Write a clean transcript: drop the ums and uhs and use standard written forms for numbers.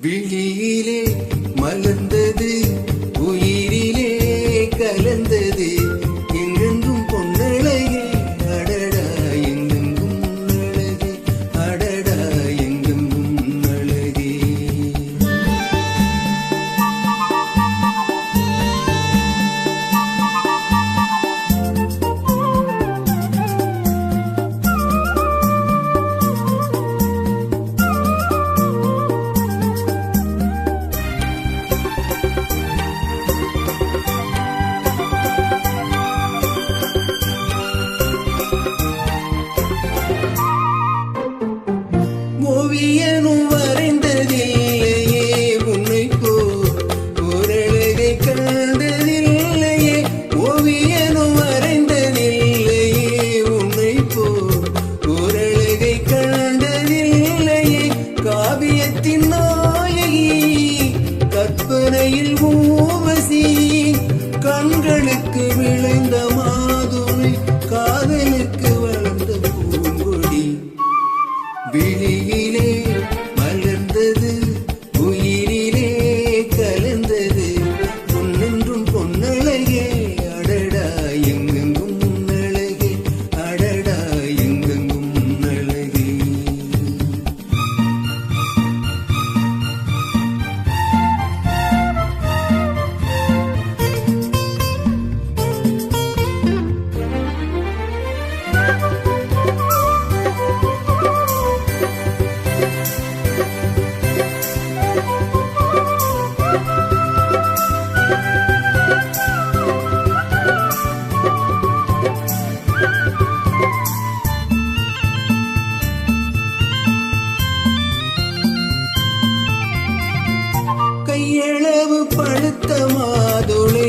விழியிலே மலர்ந்தது உயிரிலே கலந்தது எங்கெங்கும் பொன்னழகே அடடா எங்கெங்கும் அழகே அடடா எங்கெங்கும் அழகே ஓவியனும் வரைந்ததில்லையே உன்னை ஓரழகை கண்டதில்லையே ஓவியனும் வரைந்ததில்லையே உன்னை ஓரழகை கண்டதில்லையே காவியத்தின் நாயகி கற்பனையில் ஊர்வசி கண்களுக்கு விளைந்த மாதுளை காதலுக்கு வளர்ந்த பூங்கொடி விழியிலே மலர்ந்தது உயிரிலே கலந்தது பொன்னென்றும் பொன்னழகே அடடா எங்கெங்கும் அழகே அடடா எங்கெங்கும் அழகே கையளவு பழுத்த மாதுளை